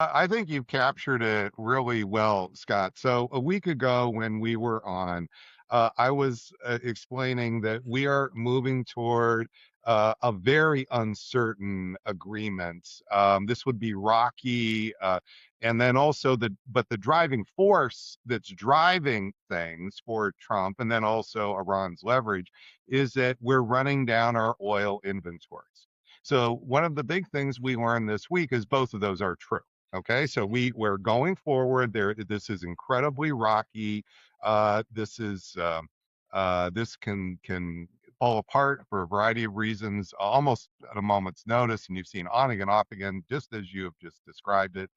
I think you've captured it really well, Scott. So a week ago when we were on, I was explaining that we are moving toward a very uncertain agreement. This would be rocky, and then also but the driving force that's driving things for Trump, and then also Iran's leverage, is that we're running down our oil inventories. So one of the big things we learned this week is both of those are true. Okay, so we're going forward there. This is incredibly rocky. This can fall apart for a variety of reasons, almost at a moment's notice, and you've seen on again, off again, just as you have just described it.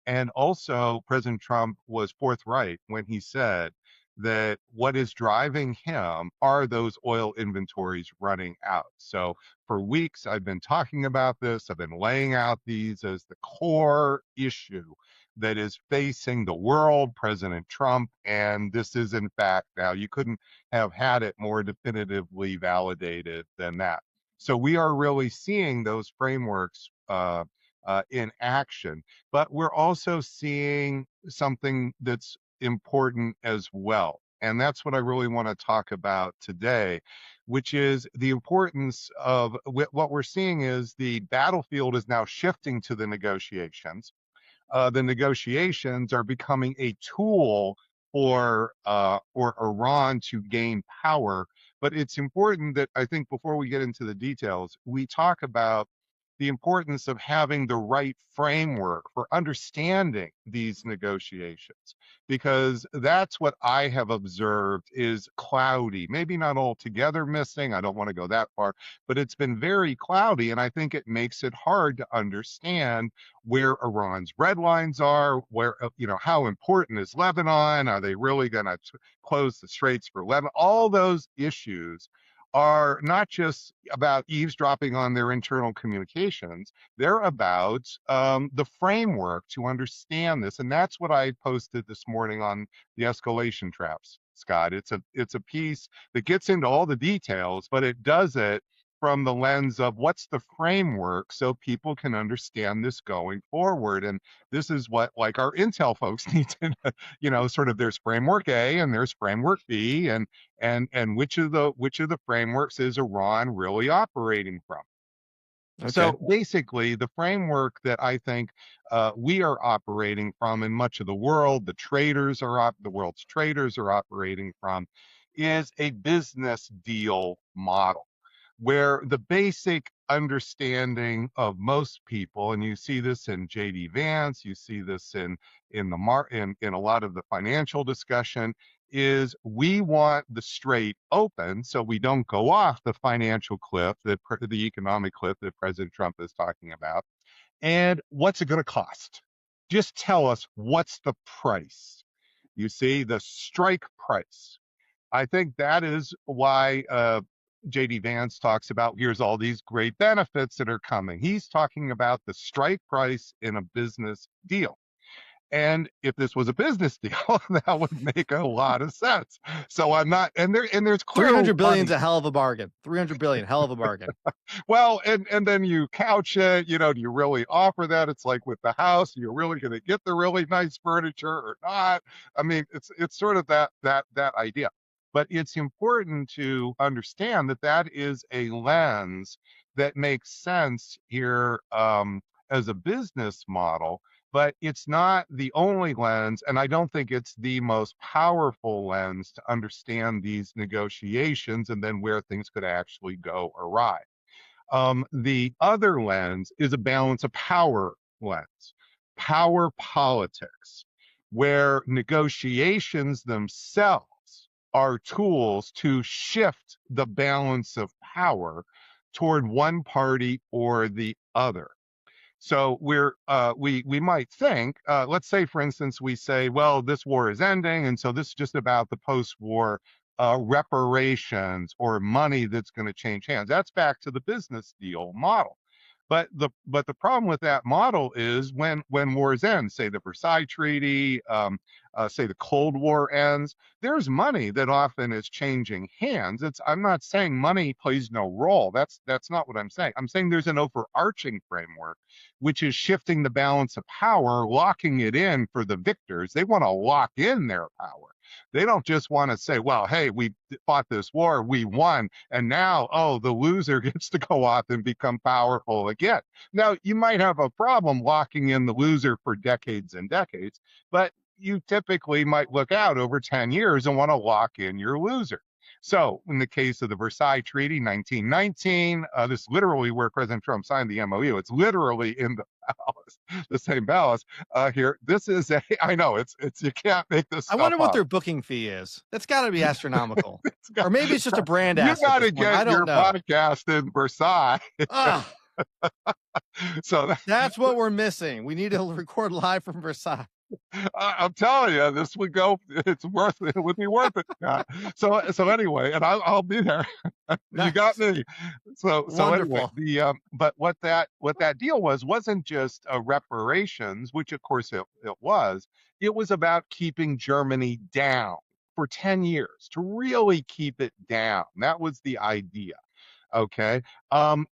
And also, President Trump was forthright when he said that what is driving him are those oil inventories running out. So for weeks, I've been talking about this. I've been laying out these as the core issue that is facing the world, President Trump. And this is, in fact, now you couldn't have had it more definitively validated than that. So we are really seeing those frameworks in action, but we're also seeing something that's important as well. And that's what I really want to talk about today, which is the importance of what we're seeing is the battlefield is now shifting to the negotiations. The negotiations are becoming a tool for Iran to gain power. But it's important that I think before we get into the details, we talk about the importance of having the right framework for understanding these negotiations, because that's what I have observed is cloudy, maybe not altogether missing. I don't want to go that far, but it's been very cloudy. And I think it makes it hard to understand where Iran's red lines are, where, how important is Lebanon? Are they really going to close the straits for Lebanon? All those issues are not just about eavesdropping on their internal communications. They're about the framework to understand this. And that's what I posted this morning on the escalation traps, Scott. It's a piece that gets into all the details, but it does it from the lens of what's the framework so people can understand this going forward. And this is what like our Intel folks need to, sort of there's framework A and there's framework B, and which of the frameworks is Iran really operating from? Okay. So basically, the framework that I think we are operating from in much of the world, the world's traders are operating from, is a business deal model where the basic understanding of most people, and you see this in JD Vance, you see this in a lot of the financial discussion, is we want the straight open so we don't go off the financial cliff, the economic cliff that President Trump is talking about. And what's it going to cost? Just tell us what's the price. You see, the strike price. I think that is why JD Vance talks about here's all these great benefits that are coming. He's talking about the strike price in a business deal. And if this was a business deal, that would make a lot of sense. So I'm not, and there's clearly 300 billion is money. a hell of a bargain. 300 billion, hell of a bargain. Well, and then you couch it, do you really offer that? It's like with the house, you're really going to get the really nice furniture or not? I mean, it's sort of that idea. But it's important to understand that that is a lens that makes sense here as a business model, but it's not the only lens, and I don't think it's the most powerful lens to understand these negotiations and then where things could actually go awry. The other lens is a balance of power lens, power politics, where negotiations themselves are tools to shift the balance of power toward one party or the other. So we might think, let's say, for instance, we say, well, this war is ending, and so this is just about the post-war reparations or money that's going to change hands. That's back to the business deal model. But the problem with that model is when wars end, say the Versailles Treaty, say the Cold War ends, there's money that often is changing hands. I'm not saying money plays no role. That's not what I'm saying. I'm saying there's an overarching framework which is shifting the balance of power, locking it in for the victors. They want to lock in their power. They don't just want to say, well, hey, we fought this war, we won, and now, oh, the loser gets to go off and become powerful again. Now, you might have a problem locking in the loser for decades and decades, but you typically might look out over 10 years and want to lock in your loser. So, in the case of the Versailles Treaty, 1919, this is literally where President Trump signed the MOU. It's literally in the palace, the same palace here. This is a, I know it's, you can't make this I stuff wonder what up. their booking fee is. It's gotta be astronomical. Got, Or maybe it's just a brand you asset at got this to point. I get don't your know. podcast in Versailles. Ah, So that's what we're missing. We need to record live from Versailles. I'm telling you, this would go. It's worth it. It would be worth it, Scott. So anyway, and I'll be there. You got Nice. me. So anyway, Wonderful. but what that deal wasn't just reparations, which of course it was. It was about keeping Germany down for 10 years, to really keep it down. That was the idea. Okay.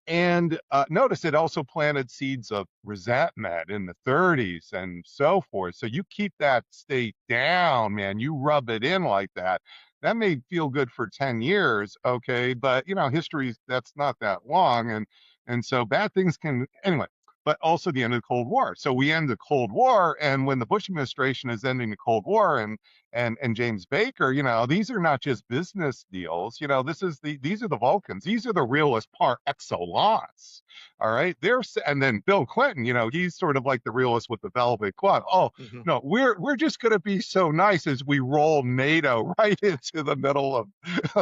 And notice it also planted seeds of resentment in the 30s and so forth. So you keep that state down, man. You rub it in like that. That may feel good for 10 years, okay, but history, that's not that long. And so bad things can anyway, but also the end of the Cold War. So we end the Cold War, and when the Bush administration is ending the Cold War and James Baker, these are not just business deals. These are the Vulcans. These are the realist par excellence. All right. And then Bill Clinton, he's sort of like the realist with the velvet glove. Oh, Mhm. no, we're just going to be so nice as we roll NATO right into the middle of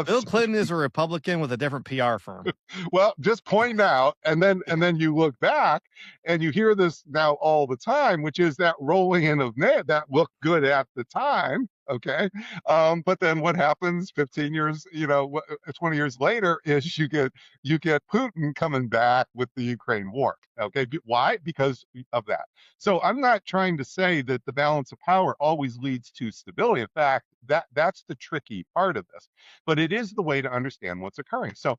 Bill Clinton is a Republican with a different PR firm. well, just point out, and then you look back and you hear this now all the time, which is that rolling in of net that looked good at the time. Okay. But then what happens 15 years, 20 years later is you get Putin coming back with the Ukraine war. Okay. Why? Because of that. So I'm not trying to say that the balance of power always leads to stability. In fact, that's the tricky part of this, but it is the way to understand what's occurring. So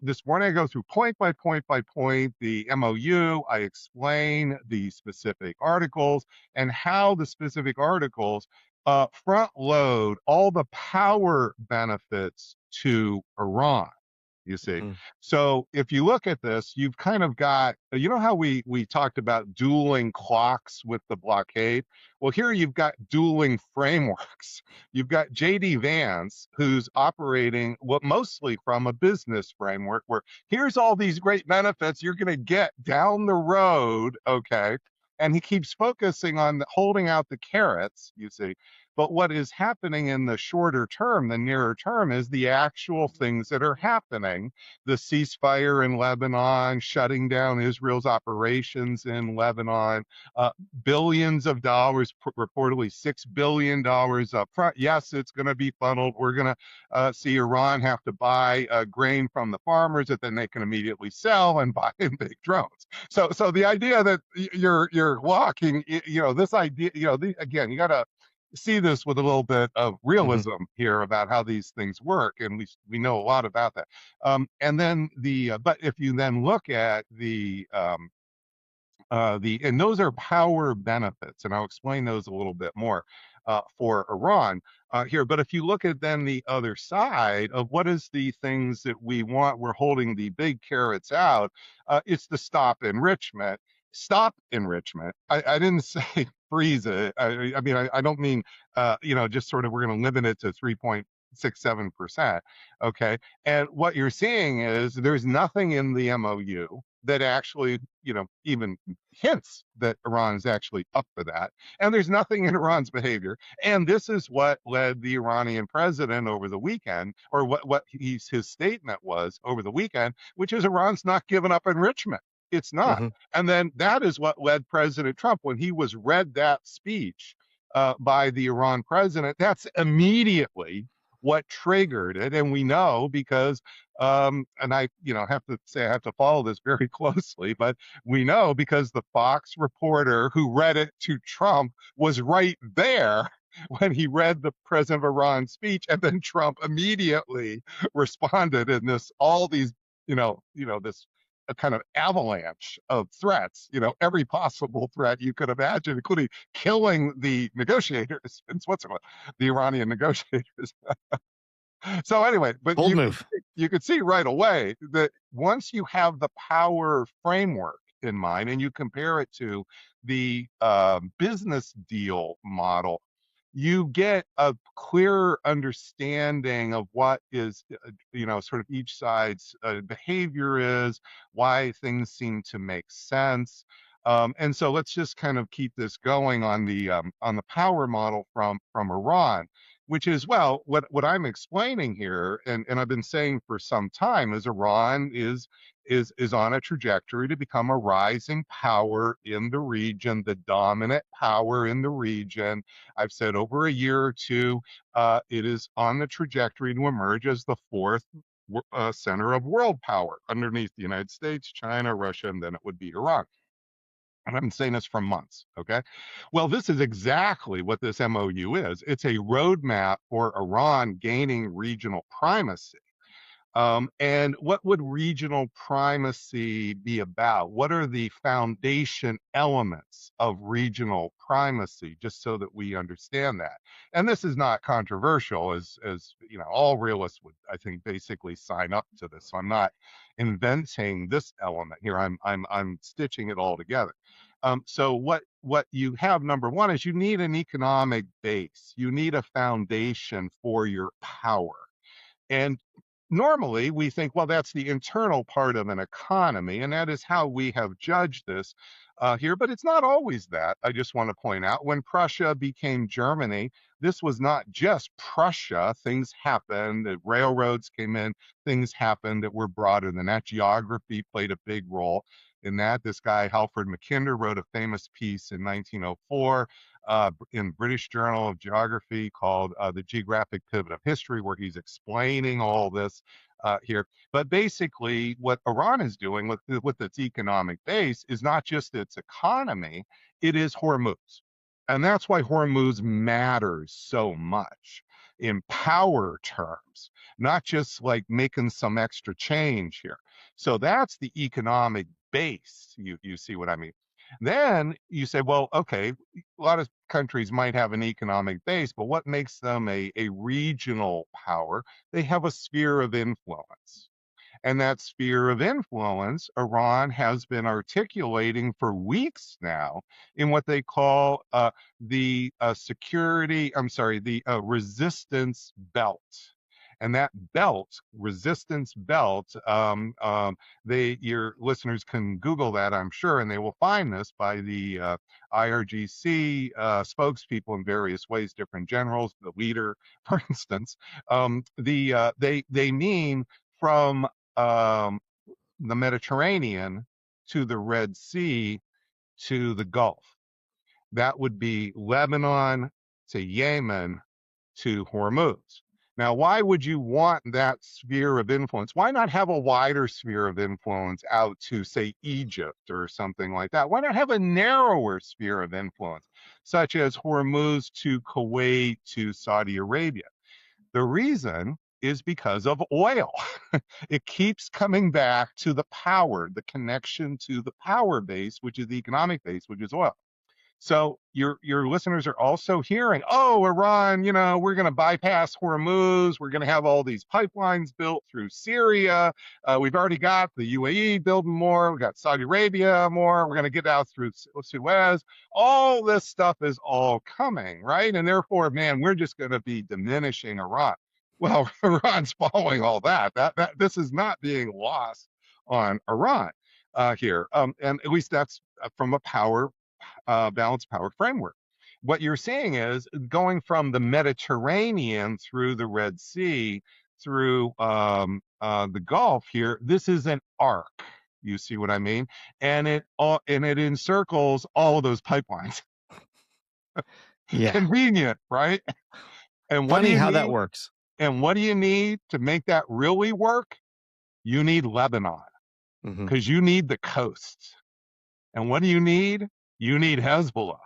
this morning I go through point by point by point the MOU. I explain the specific articles and how the specific articles front load all the power benefits to Iran. You see, Mhm. so if you look at this, you've kind of got, how we talked about dueling clocks with the blockade. Well, here you've got dueling frameworks. You've got JD Vance, who's operating what mostly from a business framework, where here's all these great benefits you're going to get down the road, okay? And he keeps focusing on holding out the carrots, you see. But what is happening in the shorter term, the nearer term, is the actual things that are happening. The ceasefire in Lebanon, shutting down Israel's operations in Lebanon, billions of dollars, reportedly $6 billion up front. Yes, it's going to be funneled. We're going to see Iran have to buy grain from the farmers that then they can immediately sell and buy in big drones. So the idea that you're walking, this idea, again, you got to see this with a little bit of Mhm. realism here about how these things work, and we know a lot about that. And then but if you then look at and those are power benefits, and I'll explain those a little bit more for Iran here. But if you look at then the other side of what is the things that we want, we're holding the big carrots out. It's the stop enrichment. Stop enrichment. I didn't say freeze it. I mean, I don't mean just sort of we're going to limit it to 3.67%. Okay. And what you're seeing is there's nothing in the MOU that actually, even hints that Iran is actually up for that. And there's nothing in Iran's behavior. And this is what led the Iranian president over the weekend, or what his statement was over the weekend, which is Iran's not giving up enrichment. It's not. Mhm. And then that is what led President Trump, when he was read that speech by the Iran president, that's immediately what triggered it. And we know because, and I, have to say I have to follow this very closely, but we know because the Fox reporter who read it to Trump was right there when he read the president of Iran's speech, and then Trump immediately responded in all these, this a kind of avalanche of threats, every possible threat you could imagine, including killing the negotiators in Switzerland, the Iranian negotiators. So anyway, but Bold move. you could see right away that once you have the power framework in mind and you compare it to the business deal model, you get a clearer understanding of what is, sort of each side's behavior is, why things seem to make sense. And so let's just kind of keep this going on the power model from Iran, which is, well, what I'm explaining here, and I've been saying for some time, is Iran is on a trajectory to become a rising power in the region, the dominant power in the region. I've said over a year or two, it is on the trajectory to emerge as the fourth center of world power underneath the United States, China, Russia, and then it would be Iran. And I've been saying this for months, okay? Well, this is exactly what this MOU is. It's a roadmap for Iran gaining regional primacy. And what would regional primacy be about? What are the foundation elements of regional primacy, just so that we understand that? And this is not controversial, as all realists would, I think, basically sign up to this. So I'm not inventing this element here. I'm stitching it all together. So what you have, number one, is you need an economic base. You need a foundation for your power. And normally we think, well, that's the internal part of an economy, and that is how we have judged this here. But it's not always that. I just want to point out when Prussia became Germany, this was not just Prussia. Things happened, the railroads came in, things happened that were broader than that. Geography played a big role in that. This guy, Halford Mackinder, wrote a famous piece in 1904 in British Journal of Geography called The Geographic Pivot of History, where he's explaining all this here. But basically, what Iran is doing with its economic base is not just its economy, it is Hormuz. And that's why Hormuz matters so much in power terms, not just like making some extra change here. So that's the economic base. You see what I mean? Then you say, well, okay, a lot of countries might have an economic base, but what makes them a regional power? They have a sphere of influence. And that sphere of influence, Iran has been articulating for weeks now in what they call the resistance belt. And that belt, resistance belt, your listeners can Google that, I'm sure, and they will find this by the IRGC spokespeople in various ways, different generals, the leader, for instance. They mean from the Mediterranean to the Red Sea to the Gulf. That would be Lebanon to Yemen to Hormuz. Now, why would you want that sphere of influence? Why not have a wider sphere of influence out to, say, Egypt or something like that? Why not have a narrower sphere of influence, such as Hormuz to Kuwait to Saudi Arabia? The reason is because of oil. It keeps coming back to the power, the connection to the power base, which is the economic base, which is oil. So your listeners are also hearing, oh, Iran, we're going to bypass Hormuz. We're going to have all these pipelines built through Syria. We've already got the UAE building more. We've got Saudi Arabia more. We're going to get out through Suez. All this stuff is all coming, right? And therefore, man, we're just going to be diminishing Iran. Well, Iran's following all that. This is not being lost on Iran here. And at least that's from a balanced power framework. What you're seeing is going from the Mediterranean through the Red Sea, through the Gulf here. This is an arc. You see what I mean? And it encircles all of those pipelines. Yeah. Convenient, right? And what do Funny you how that need? works. And what do you need to make that really work? You need Lebanon Hmm. because you need the coasts. And what do you need? You need Hezbollah.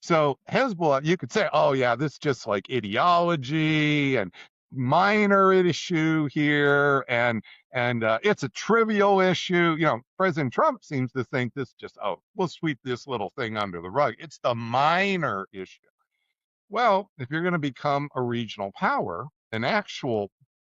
So Hezbollah, you could say, oh yeah, this is just like ideology and minor issue here, and it's a trivial issue. President Trump seems to think this just, oh, we'll sweep this little thing under the rug. It's the minor issue. Well, if you're going to become a regional power, an actual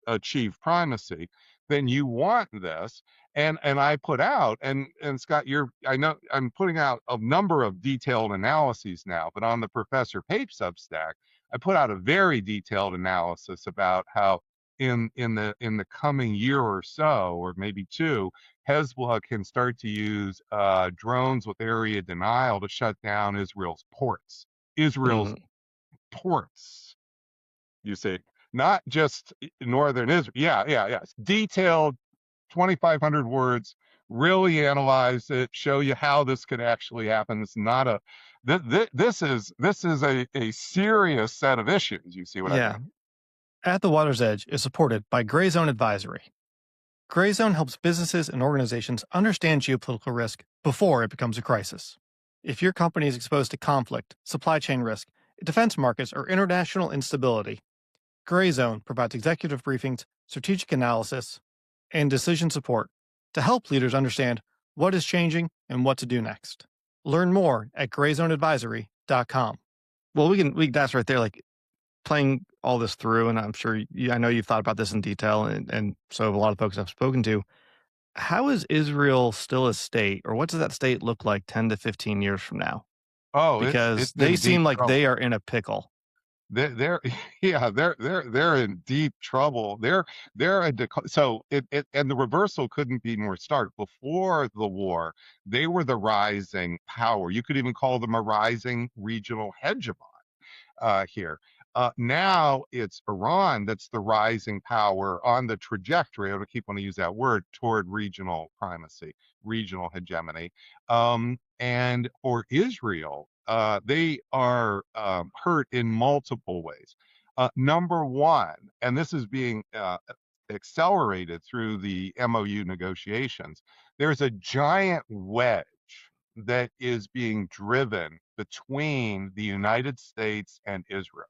achieve primacy, then you want this. And I put out, and Scott, I know I'm putting out a number of detailed analyses now, but on the Professor Pape Substack, I put out a very detailed analysis about how in the coming year or so, or maybe two, Hezbollah can start to use drones with area denial to shut down Israel's ports. Israel's Hmm. ports, you see, not just northern Israel. Yeah, yeah, yeah. It's detailed, 2,500 words. Really analyze it, show you how this could actually happen. It's not a. This is a serious set of issues. You see what I Yeah. mean? At the Water's Edge is supported by Gray Zone Advisory. Gray Zone helps businesses and organizations understand geopolitical risk before it becomes a crisis. If your company is exposed to conflict, supply chain risk, defense markets, or international instability, Gray Zone provides executive briefings, strategic analysis, and decision support to help leaders understand what is changing and what to do next. Learn more at grayzoneadvisory.com. Well, we can that's right there, like playing all this through, and I'm sure I know you've thought about this in detail, and so have a lot of folks I've spoken to. How is Israel still a state, or what does that state look like 10 to 15 years from now? Oh, it's Because they in deep seem like trouble. they are in a pickle. They're yeah, they're in deep trouble. They're so it and the reversal couldn't be more stark. Before the war, they were the rising power. You could even call them a rising regional hegemon here. Now it's Iran that's the rising power on the trajectory. I would keep wanting to use that word toward regional primacy, regional hegemony. And for Israel, they are hurt in multiple ways. Number one, and this is being accelerated through the MOU negotiations, there's a giant wedge that is being driven between the United States and Israel.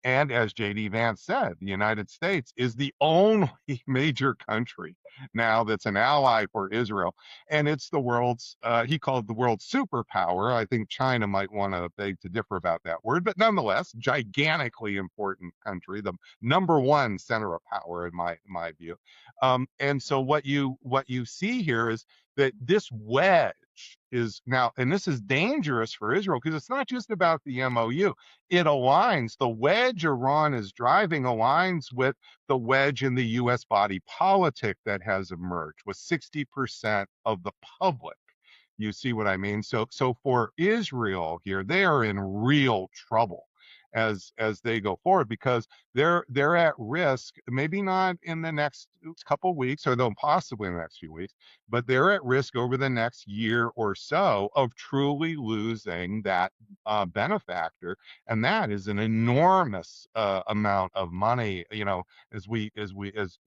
And as J.D. Vance said, the United States is the only major country now that's an ally for Israel. And it's the world's, he called it the world's superpower. I think China might want to beg to differ about that word, but nonetheless, gigantically important country, the number one center of power in my view. And so what you see here is that this wedge is now, and this is dangerous for Israel because it's not just about the MOU. It aligns, the wedge Iran is driving aligns with the wedge in the US body politic that has emerged with 60% of the public. You see what I mean? So for Israel here, they are in real trouble as they go forward because they're at risk, maybe not in the next couple of weeks or though possibly in the next few weeks, but they're at risk over the next year or so of truly losing that benefactor, and that is an enormous amount of money. As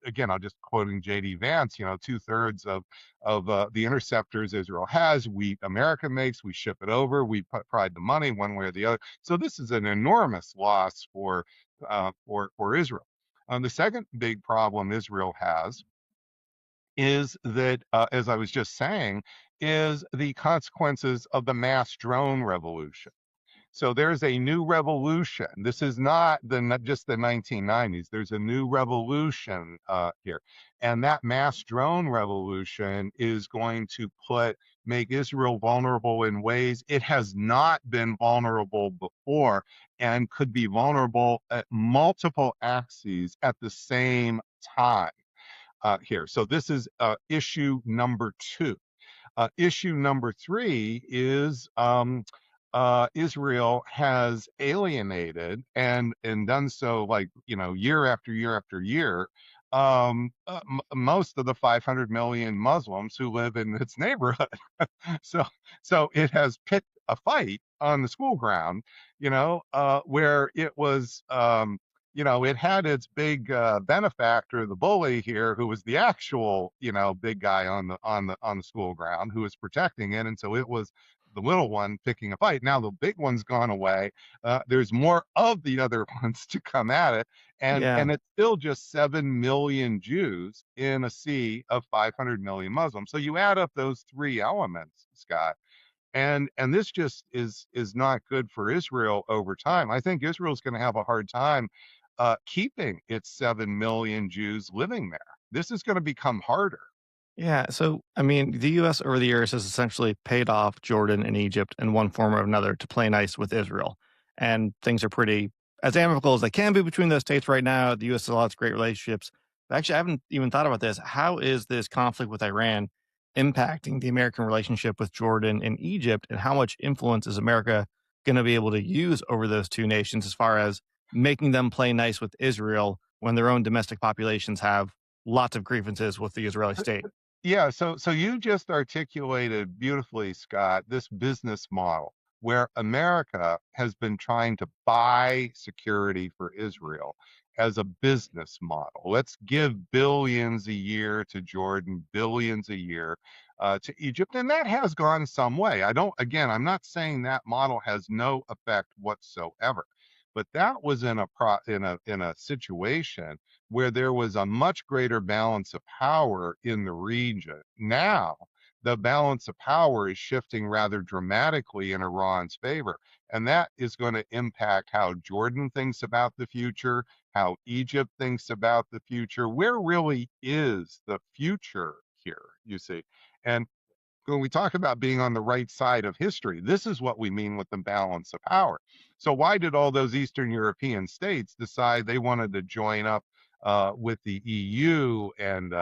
again, I'll just quoting J.D. Vance. 2/3 of the interceptors Israel has, America makes. We ship it over. We provide the money one way or the other. So this is an enormous loss for Israel. The second big problem Israel has is that, as I was just saying, is the consequences of the mass drone revolution. So there's a new revolution. This is not just the 1990s. There's a new revolution here, and that mass drone revolution is going to make Israel vulnerable in ways it has not been vulnerable before, and could be vulnerable at multiple axes at the same time here. So this is issue number two. Issue number three is Israel has alienated and done so, like, year after year after year, most of the 500 million Muslims who live in its neighborhood. so so it has picked a fight on the school ground, where it was. it had its big benefactor, the bully here, who was the actual, big guy on the school ground who was protecting it, and so it was the little one picking a fight. Now the big one's gone away. There's more of the other ones to come at it, and Yeah. and it's still just 7 million Jews in a sea of 500 million Muslims. So you add up those three elements, Scott, and this just is not good for Israel over time. I think Israel's going to have a hard time keeping its 7 million Jews living there. This is going to become harder. Yeah. So, I mean, the U.S. over the years has essentially paid off Jordan and Egypt in one form or another to play nice with Israel. And things are pretty as amicable as they can be between those states right now. The U.S. has lots of great relationships. But actually, I haven't even thought about this. How is this conflict with Iran impacting the American relationship with Jordan and Egypt? And how much influence is America going to be able to use over those two nations as far as making them play nice with Israel when their own domestic populations have lots of grievances with the Israeli state? Yeah, so you just articulated beautifully, Scott, this business model where America has been trying to buy security for Israel as a business model. Let's give billions a year to Jordan, billions a year to Egypt, and that has gone some way. Again, I'm not saying that model has no effect whatsoever, but that was in a situation where there was a much greater balance of power in the region. Now, the balance of power is shifting rather dramatically in Iran's favor. And that is going to impact how Jordan thinks about the future, how Egypt thinks about the future. Where really is the future here, you see? And when we talk about being on the right side of history, this is what we mean with the balance of power. So, why did all those Eastern European states decide they wanted to join up with the EU? And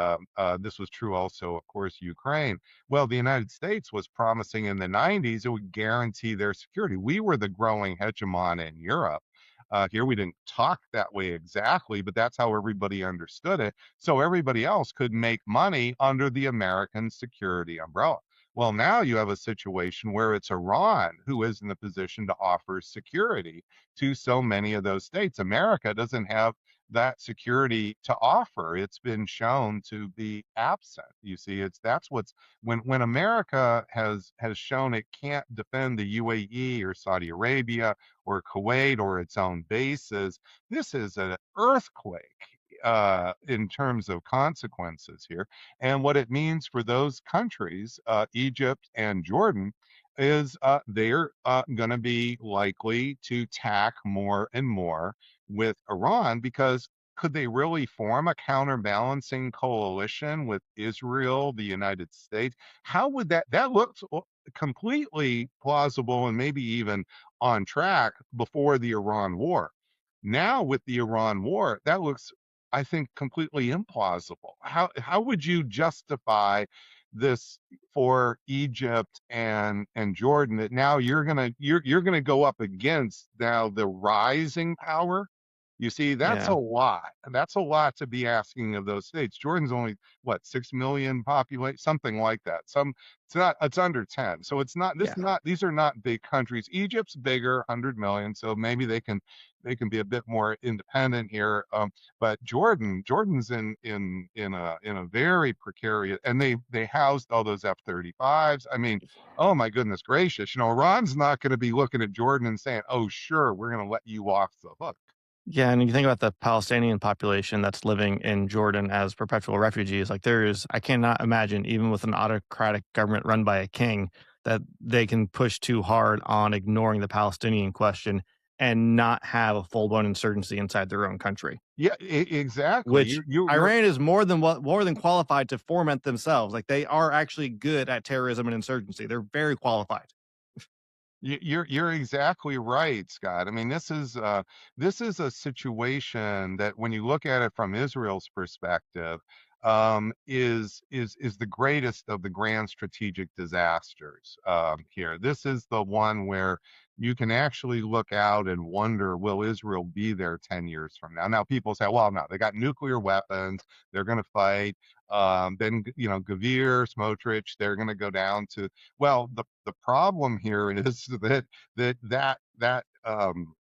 this was true also, of course, Ukraine. Well, the United States was promising in the 90s it would guarantee their security. We were the growing hegemon in Europe. Here we didn't talk that way exactly, but that's how everybody understood it. So everybody else could make money under the American security umbrella. Well, now you have a situation where it's Iran who is in the position to offer security to so many of those states. America doesn't have that security to offer. It's been shown to be absent. You see, that's what's when America has shown it can't defend the UAE or Saudi Arabia or Kuwait or its own bases. This is an earthquake in terms of consequences here. And what it means for those countries, Egypt and Jordan, is they're going to be likely to tack more and more with Iran because could they really form a counterbalancing coalition with Israel, the United States? How would that looks completely plausible and maybe even on track before the Iran war. Now with the Iran war, that looks, I think, completely implausible. How would you justify this for Egypt and Jordan that now you're gonna go up against now the rising power? You see, that's a Yeah. lot. That's a lot to be asking of those states. Jordan's only what 6 million population, something like that. It's under 10. So it's not Yeah. these are not big countries. Egypt's bigger, 100 million, so maybe they can be a bit more independent here. But Jordan's in a very precarious, and they housed all those F-35s. I mean, oh my goodness gracious, Iran's not going to be looking at Jordan and saying, "Oh, sure, we're going to let you off the hook." Yeah, and you think about the Palestinian population that's living in Jordan as perpetual refugees, like I cannot imagine, even with an autocratic government run by a king, that they can push too hard on ignoring the Palestinian question and not have a full blown insurgency inside their own country, Yeah, exactly. which You're Iran is more than qualified to foment themselves. Like they are actually good at terrorism and insurgency. They're very qualified. You're exactly right, Scott. I mean, this is a situation that, when you look at it from Israel's perspective, is the greatest of the grand strategic disasters here. This is the one where you can actually look out and wonder, will Israel be there 10 years from now? Now, people say, well, no, they got nuclear weapons, they're going to fight. Then, Gavir, Smotrich, they're going to go down to well, the problem here is that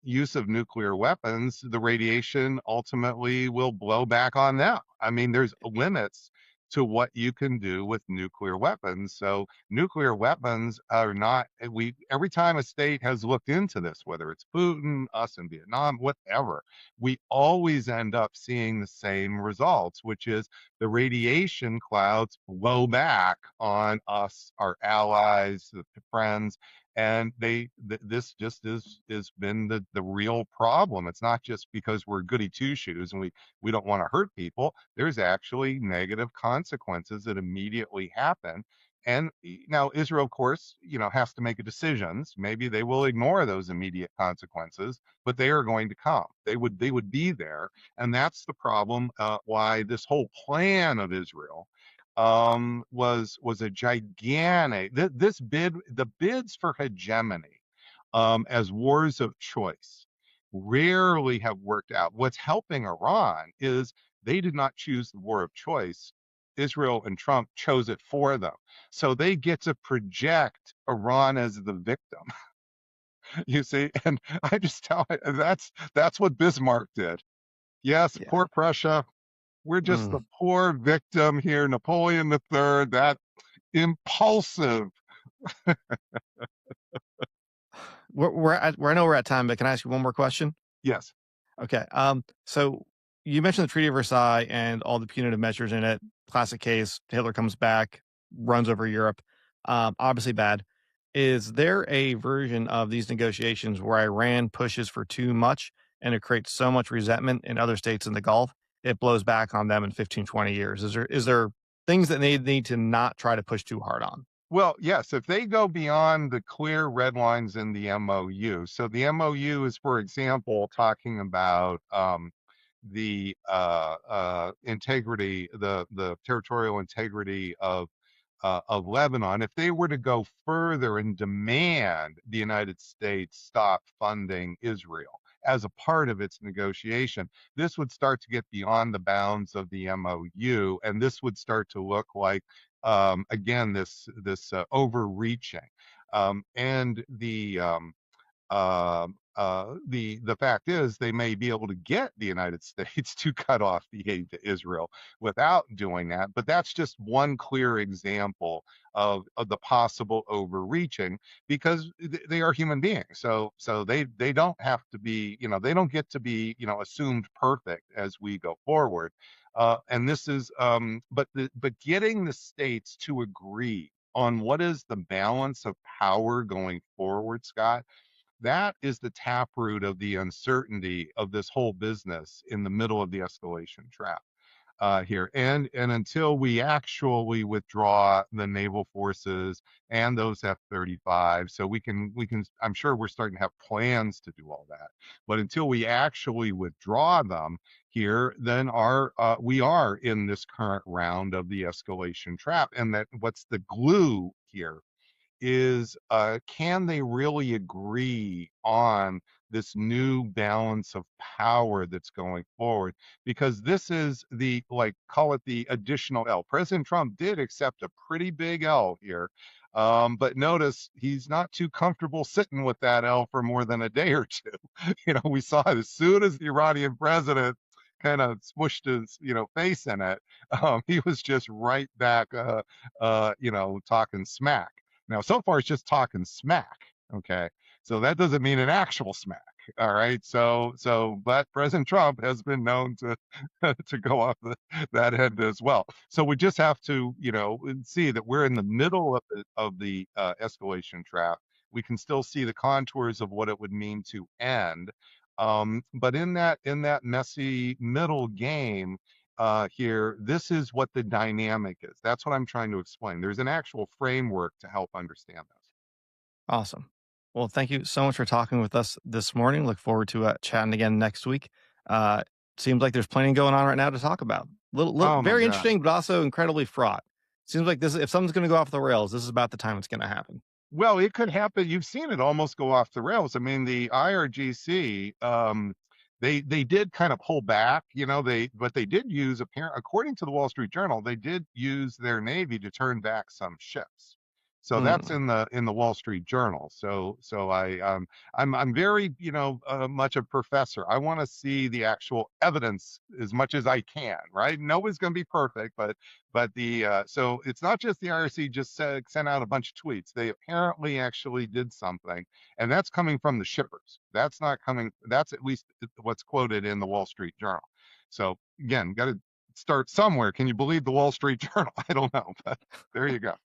use of nuclear weapons, the radiation ultimately will blow back on them. I mean, there's limits to what you can do with nuclear weapons. So nuclear weapons are not, we every time a state has looked into this, whether it's Putin, us in Vietnam, whatever, we always end up seeing the same results, which is the radiation clouds blow back on us, our allies, the friends, and this just is been the real problem. It's not just because we're goody two shoes and we don't want to hurt people. There's actually negative consequences that immediately happen. And now Israel, of course, has to make a decisions. Maybe they will ignore those immediate consequences, but they are going to come. They would be there, and that's the problem. Why this whole plan of Israel was a gigantic. The bids for hegemony, as wars of choice, rarely have worked out. What's helping Iran is they did not choose the war of choice. Israel and Trump chose it for them. So they get to project Iran as the victim, you see? And I just tell you, that's what Bismarck did. Yes, Yeah. poor Prussia. We're just Mm. the poor victim here. Napoleon III, that impulsive. I know we're at time, but can I ask you one more question? Yes. Okay. So you mentioned the Treaty of Versailles and all the punitive measures in it. Classic case. Hitler comes back, runs over Europe. Obviously bad. Is there a version of these negotiations where Iran pushes for too much and it creates so much resentment in other states in the Gulf, it blows back on them in 15, 20 years? Is there things that they need to not try to push too hard on? Well, yes, if they go beyond the clear red lines in the MOU. So the MOU is, for example, talking about the integrity, the territorial integrity of Lebanon. If they were to go further and demand the United States stop funding Israel as a part of its negotiation, this would start to get beyond the bounds of the MOU, and this would start to look like, again, this overreaching. And the fact is they may be able to get the United States to cut off the aid to Israel without doing that, but that's just one clear example of the possible overreaching, because they are human beings. So they don't have to be, they don't get to be, assumed perfect as we go forward. And this is but getting the states to agree on what is the balance of power going forward, Scott, that is the taproot of the uncertainty of this whole business in the middle of the escalation trap here. And until we actually withdraw the naval forces and those F-35, so we can. I'm sure we're starting to have plans to do all that, but until we actually withdraw them here, then we are in this current round of the escalation trap. And that what's the glue here is, can they really agree on this new balance of power that's going forward? Because this is the, like, call it the additional L. President Trump did accept a pretty big L here. But notice he's not too comfortable sitting with that L for more than a day or two. We saw it as soon as the Iranian president kind of smushed his, face in it. He was just right back, talking smack. Now, so far it's just talking smack. Okay. So that doesn't mean an actual smack. All right. But President Trump has been known to to go off that end as well. So we just have to, see that we're in the middle of the escalation trap. We can still see the contours of what it would mean to end. But in that messy middle game, here, this is what the dynamic is. That's what I'm trying to explain. There's an actual framework to help understand this. Awesome. Well, thank you so much for talking with us this morning. Look forward to chatting again next week. Uh, Seems like there's plenty going on right now to talk about. Oh my Very God. interesting, but also incredibly fraught. Seems like this. If something's going to go off the rails, this is about the time it's going to happen. Well, it could happen. You've seen it almost go off the rails. I mean, the IRGC, they did kind of pull back, but they did use, according to the Wall Street Journal, they did use their Navy to turn back some ships. So that's Hmm. in the Wall Street Journal. I'm very, much a professor. I want to see the actual evidence as much as I can, right? Nobody's going to be perfect, but the so it's not just the IRC just sent out a bunch of tweets. They apparently actually did something, and that's coming from the shippers. That's not coming. That's at least what's quoted in the Wall Street Journal. So again, got to start somewhere. Can you believe the Wall Street Journal? I don't know, but there you go.